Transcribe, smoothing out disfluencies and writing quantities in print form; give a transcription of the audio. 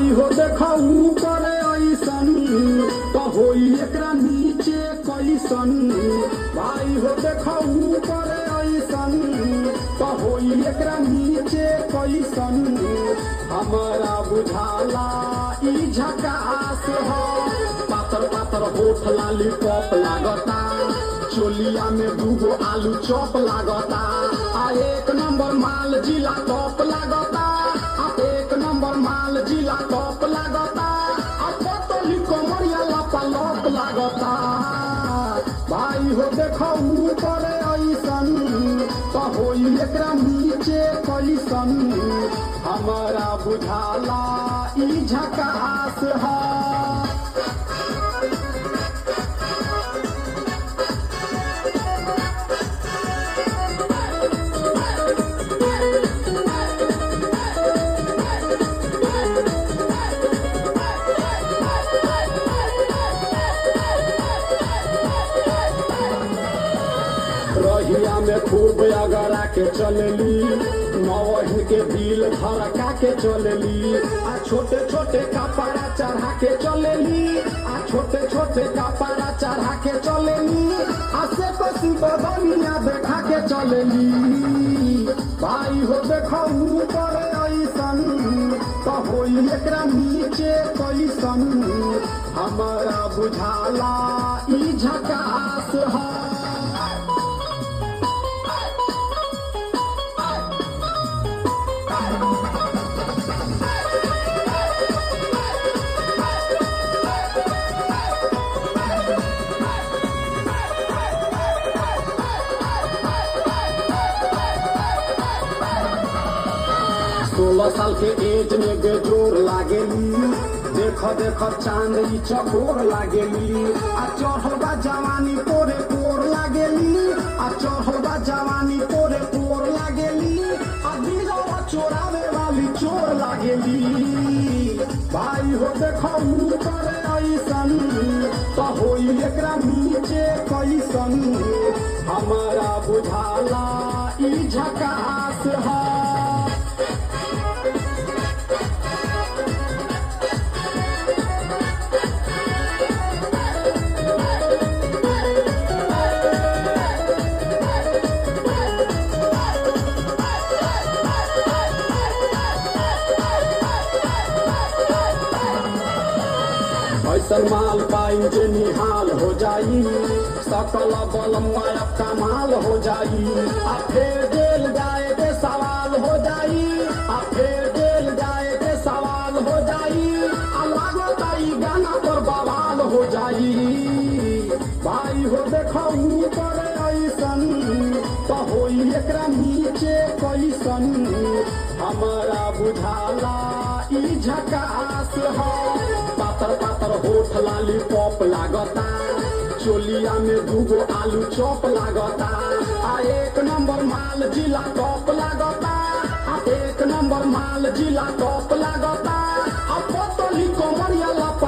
भाई हो देखो ऊपर ऐसन तो होई एकरा नीचे कैसन। भाई हो देखो ऊपर ऐसन तो होई एकरा नीचे कैसन। हमारा बुझाला ई झकास हो। पातर पातर होठ लाली पॉप लागता, चोलिया में दूगो आलू चॉप लागता। आ एक नंबर माल जिला टॉप लागता, आ एक नंबर माल जिला टॉप लागता। आ पतली कमरिया लपालप लागता। भाई हो देखो ऊपर ऐसन तो होई एकरा नीचे कैसन। हमारा बुझाला ई झकास है। रहिया में खूब अगरा के चलली, नवही के दिल धड़का के चलली। आ छोटे छोटे कपड़ा चढ़ा के चलली, आ छोटे छोटे कपड़ा चढ़ा के चलली। आ से पसी बदनिया देखा के चलली। भाई हो देखो ऊपर ऐसन तो होई एकरा नीचे कैसन। हमारा बुझाला ई झकास है। सोलह साल के एज में बेजोर लागेली, देख देख चांद ई चकोर लागेली। आ चढ़बा जवानी पोरे पोर लागेली, आ चढ़बा जवानी पोरे पोर लागेली। आ दिलवा चोरावे वाली चोर लागेली। भाई हो देखो ऊपर ऐसन तो होई एकरा नीचे कैसन। हमारा बुझाला ई झकास है। ऐसन माल पाई जे निहाल हो जाई, सकल बलम मायब कमाल हो जाई। आ फेर जेल जाए के सवाल हो जाई, आ फेर जेल जाए के सवाल हो जाई। आ लागता ई गाना पर बवाल हो जाई। भाई हो देखो ऊपर ऐसन तो होई एकरा नीचे कैसन। हमारा बुझाला ई झकास है। पातर पातर होठ लाली पॉप लागता, चोलिया में दूगो आलू चॉप लागता। आ एक नंबर माल जिला टॉप लागता, आ एक नंबर माल जिला टॉप लागता।